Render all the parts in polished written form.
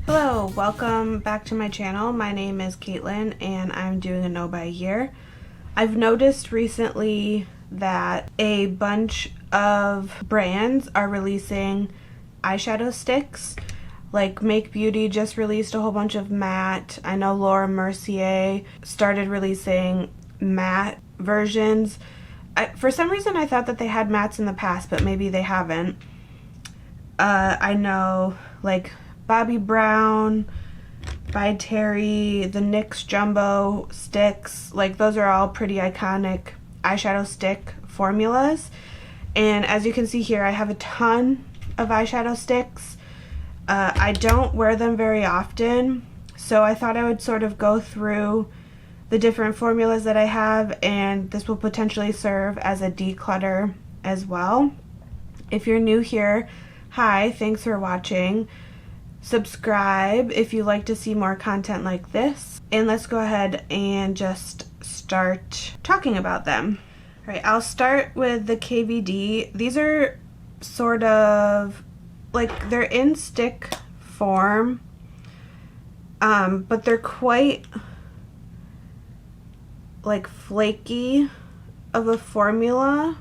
Hello, welcome back to my channel. My name is Caitlin and I'm doing a no buy year. I've noticed recently that a bunch of brands are releasing eyeshadow sticks. Like Make Beauty just released a whole bunch of matte. I know Laura Mercier started releasing matte versions. For some reason I thought that they had mattes in the past, but maybe they haven't. I know like Bobbi Brown, ByTerry, the NYX Jumbo sticks, like those are all pretty iconic eyeshadow stick formulas. And as you can see here, I have a ton of eyeshadow sticks. I don't wear them very often, so I thought I would sort of go through the different formulas that I have, and this will potentially serve as a declutter as well. If you're new here, hi, thanks for watching. Subscribe if you like to see more content like this, and let's go ahead and just start talking about them. All right, I'll start with the KVD. These are sort of like they're in stick form, but they're quite like flaky of a formula.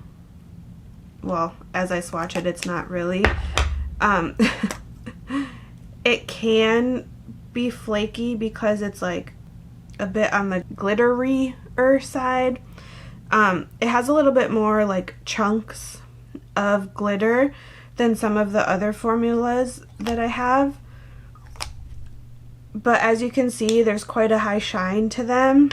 Well, as I swatch it, it's not really. It can be flaky because it's like a bit on the glittery-er side. It has a little bit more like chunks of glitter than some of the other formulas that I have. But as you can see, there's quite a high shine to them.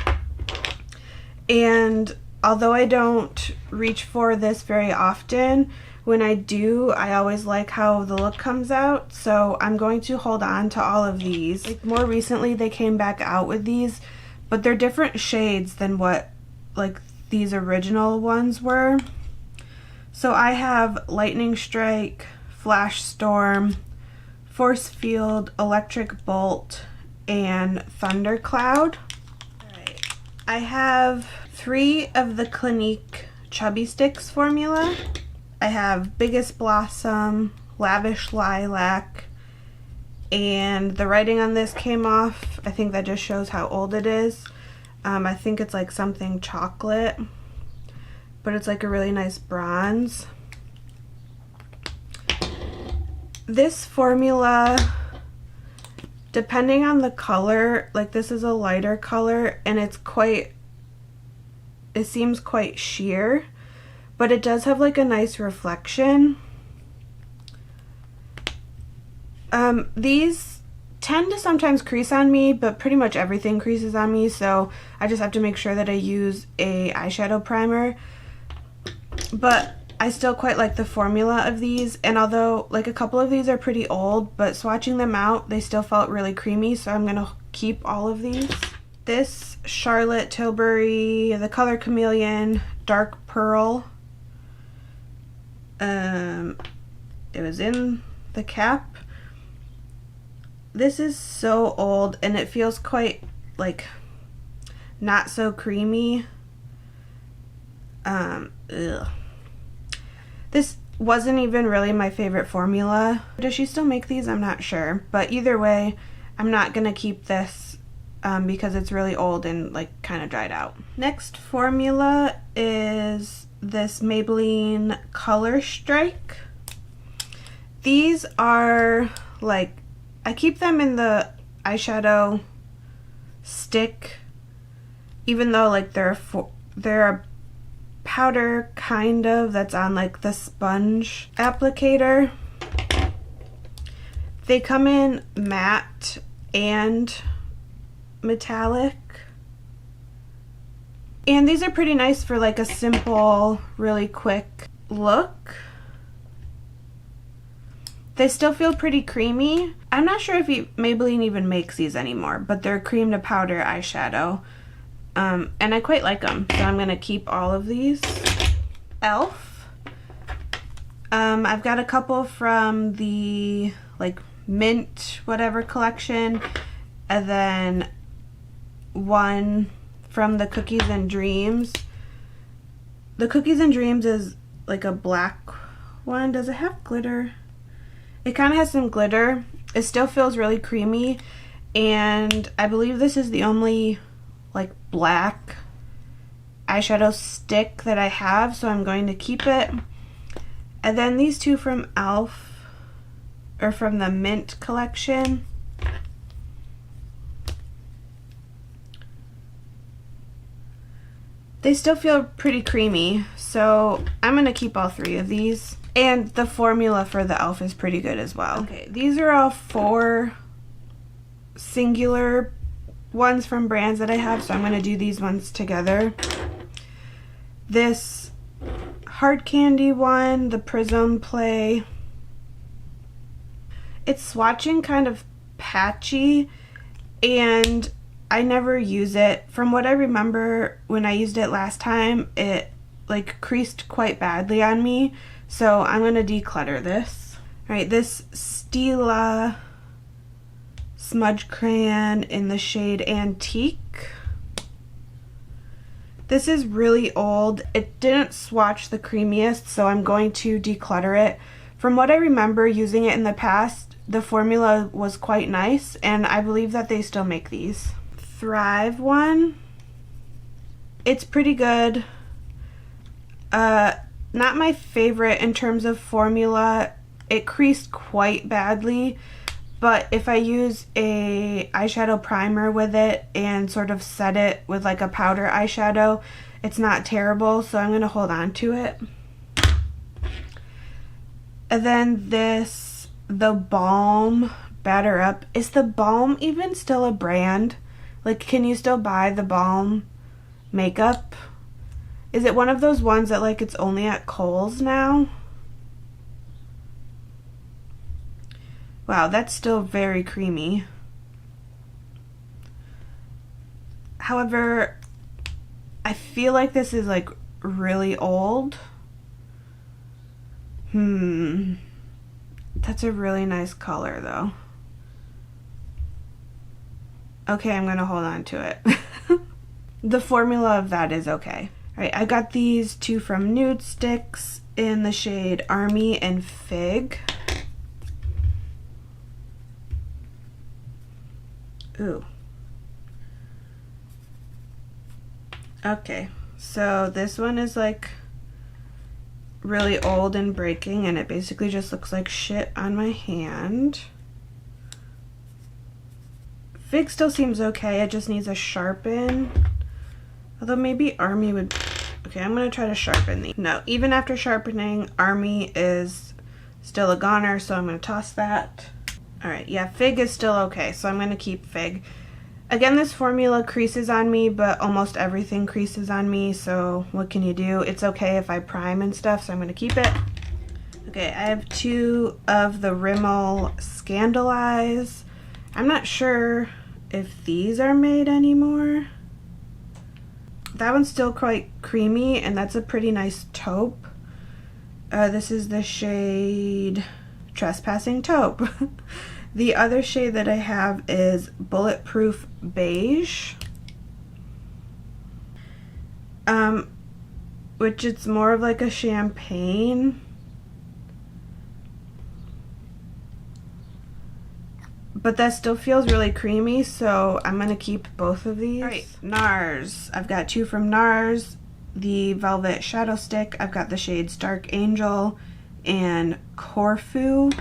And although I don't reach for this very often, when I do, I always like how the look comes out, so I'm going to hold on to all of these. Like more recently they came back out with these, but they're different shades than what like these original ones were. So I have Lightning Strike, Flash Storm, Force Field, Electric Bolt, and Thundercloud. Alright, I have 3 of the Clinique Chubby Sticks formula. I have Biggest Blossom, Lavish Lilac, and the writing on this came off. I think that just shows how old it is. I think it's like something chocolate, but it's like a really nice bronze. This formula, depending on the color, like this is a lighter color and it seems quite sheer. But it does have like a nice reflection. These tend to sometimes crease on me, but pretty much everything creases on me, so I just have to make sure that I use a eyeshadow primer. But I still quite like the formula of these, and although like a couple of these are pretty old, but swatching them out, they still felt really creamy, so I'm gonna keep all of these. This Charlotte Tilbury, the color Chameleon, Dark Pearl. It was in the cap. This is so old and it feels quite like not so creamy. This wasn't even really my favorite formula. Does she still make these? I'm not sure, but either way I'm not gonna keep this because it's really old and like kind of dried out. Next formula is this Maybelline Color Strike. These are like, I keep them in the eyeshadow stick, even though like they're a powder kind of that's on like the sponge applicator. They come in matte and metallic. And these are pretty nice for like a simple, really quick look. They still feel pretty creamy. I'm not sure if Maybelline even makes these anymore, but they're cream to powder eyeshadow. And I quite like them, so I'm gonna keep all of these. e.l.f. I've got a couple from the like mint whatever collection, and then one from the Cookies and Dreams. The Cookies and Dreams is like a black one. Does it have glitter? It kind of has some glitter, It still feels really creamy, and I believe this is the only like black eyeshadow stick that I have, so I'm going to keep it. And then these two from e.l.f. or from the Mint collection. They still feel pretty creamy, so I'm going to keep all three of these. And the formula for the e.l.f. is pretty good as well. Okay, these are all 4 singular ones from brands that I have, so I'm going to do these ones together. This hard candy one, the Prism Play. It's swatching kind of patchy, and I never use it. From what I remember, when I used it last time, it like creased quite badly on me, so I'm going to declutter this. Alright, this Stila smudge crayon in the shade Antique. This is really old. It didn't swatch the creamiest, so I'm going to declutter it. From what I remember using it in the past, the formula was quite nice, and I believe that they still make these. Thrive one. It's pretty good. Not my favorite in terms of formula. It creased quite badly, but if I use a eyeshadow primer with it and sort of set it with like a powder eyeshadow, it's not terrible, so I'm going to hold on to it. And then this, the Balm Batter Up. Is the Balm even still a brand? Like, can you still buy the Balm makeup? Is it one of those ones that like it's only at Kohl's now? Wow, that's still very creamy. However, I feel like this is like really old. That's a really nice color though. Okay, I'm gonna hold on to it. The formula of that is okay. Alright, I got these two from Nudestix in the shade Army and Fig. Ooh. Okay, so this one is like really old and breaking, and it basically just looks like shit on my hand. Fig still seems okay, it just needs a sharpen. Although maybe Army would... Okay, I'm going to try to sharpen these. No, even after sharpening, Army is still a goner, so I'm going to toss that. Alright, yeah, Fig is still okay, so I'm going to keep Fig. Again, this formula creases on me, but almost everything creases on me, so what can you do? It's okay if I prime and stuff, so I'm going to keep it. Okay, I have 2 of the Rimmel Scandalize. I'm not sure if these are made anymore. That one's still quite creamy, and that's a pretty nice taupe. This is the shade Trespassing Taupe. The other shade that I have is Bulletproof Beige, which it's more of like a champagne. But that still feels really creamy, so I'm going to keep both of these. Alright, Nars. I've got 2 from Nars. The Velvet Shadow Stick. I've got the shades Dark Angel and Corfu.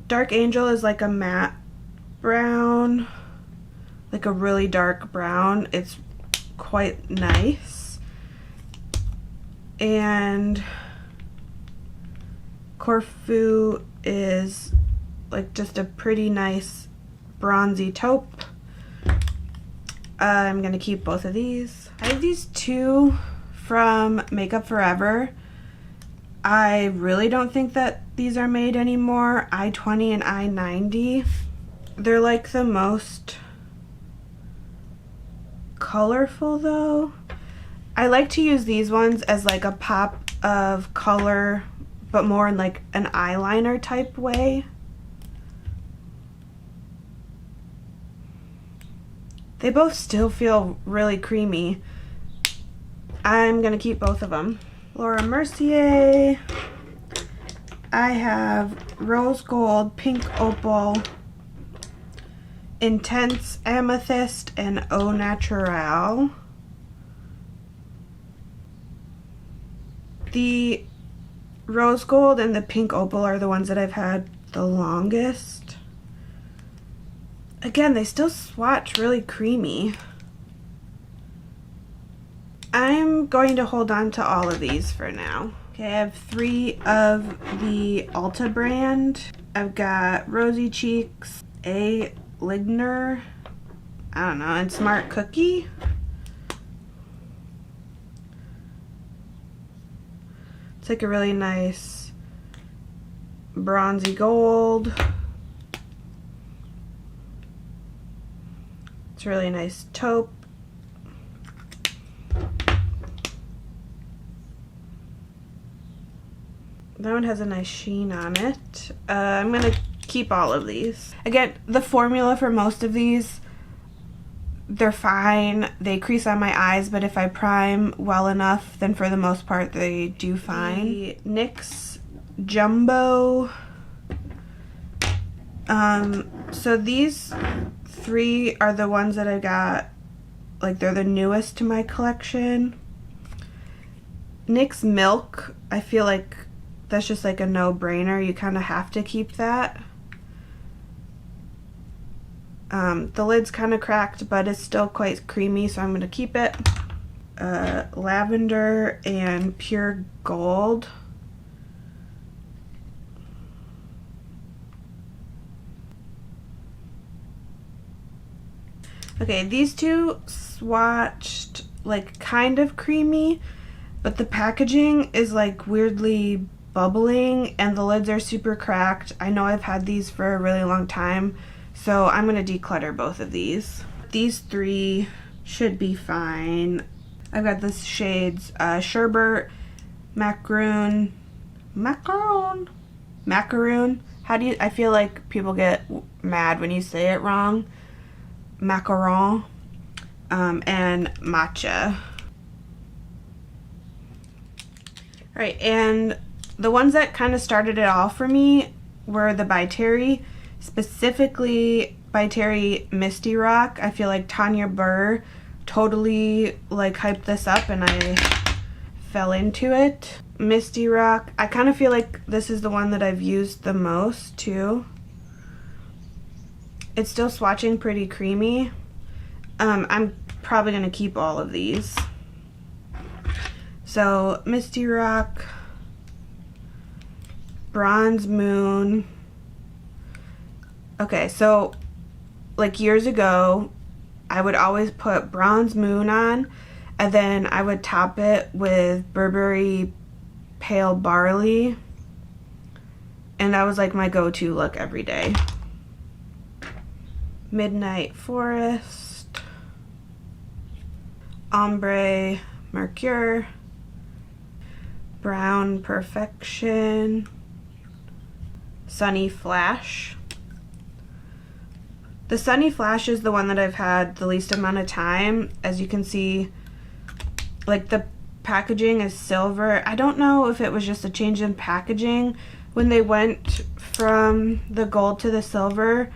Dark Angel is like a matte brown, like a really dark brown. It's quite nice. And Corfu is like just a pretty nice bronzy taupe. I'm gonna keep both of these. I have these 2 from Makeup Forever. I really don't think that these are made anymore. I-20 and I-90. They're like the most colorful though. I like to use these ones as like a pop of color, but more in like an eyeliner type way. They both still feel really creamy. I'm gonna keep both of them. Laura Mercier. I have Rose Gold, Pink Opal, Intense Amethyst, and Au Naturel. The Rose Gold and the Pink Opal are the ones that I've had the longest. Again, they still swatch really creamy. I'm going to hold on to all of these for now. Okay, I have 3 of the Ulta brand. I've got Rosy Cheeks, A Ligner, I don't know, and Smart Cookie. It's like a really nice bronzy gold. It's a really nice taupe. That one has a nice sheen on it. I'm going to keep all of these. Again, the formula for most of these, they're fine. They crease on my eyes, but if I prime well enough, then for the most part they do fine. The NYX Jumbo. So these 3 are the ones that I got, like they're the newest to my collection. NYX Milk, I feel like that's just like a no-brainer. You kind of have to keep that. The lid's kind of cracked, but it's still quite creamy, so I'm going to keep it. Lavender and Pure Gold. Okay, these 2 swatched like kind of creamy, but the packaging is like weirdly bubbling and the lids are super cracked. I know I've had these for a really long time, so I'm going to declutter both of these. These 3 should be fine. I've got the shades Sherbet, Macaroon. How do you, I feel like people get mad when you say it wrong. Macaron, and Matcha. Alright, and the ones that kind of started it all for me were the ByTerry, specifically ByTerry Misty Rock. I feel like Tanya Burr totally like hyped this up and I fell into it. Misty Rock, I kind of feel like this is the one that I've used the most too. It's still swatching pretty creamy. I'm probably going to keep all of these. So, Misty Rock, Bronze Moon. Okay, so like years ago, I would always put Bronze Moon on and then I would top it with Burberry Pale Barley. And that was like my go-to look every day. Midnight Forest, Ombre Mercier, Brown Perfection, Sunny Flash. The Sunny Flash is the one that I've had the least amount of time. As you can see, like the packaging is silver. I don't know if it was just a change in packaging when they went from the gold to the silver,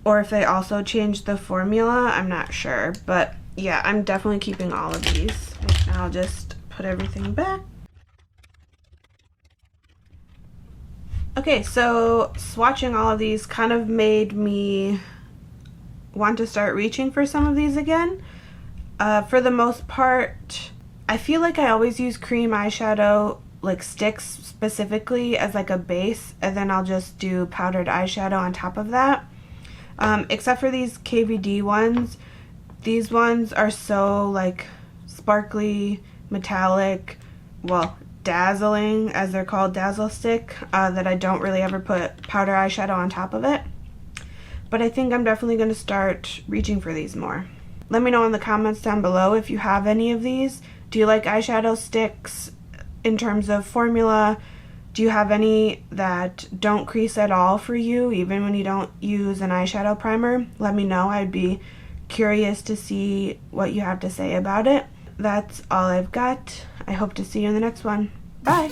or if they also changed the formula. I'm not sure, but yeah, I'm definitely keeping all of these. I'll just put everything back. Okay, so swatching all of these kind of made me want to start reaching for some of these again. For the most part, I feel like I always use cream eyeshadow, like sticks specifically, as like a base, and then I'll just do powdered eyeshadow on top of that. Except for these KVD ones. These ones are so like sparkly, metallic, well, dazzling, as they're called, dazzle stick, that I don't really ever put powder eyeshadow on top of it. But I think I'm definitely going to start reaching for these more. Let me know in the comments down below if you have any of these. Do you like eyeshadow sticks in terms of formula? Do you have any that don't crease at all for you, even when you don't use an eyeshadow primer? Let me know. I'd be curious to see what you have to say about it. That's all I've got. I hope to see you in the next one. Bye!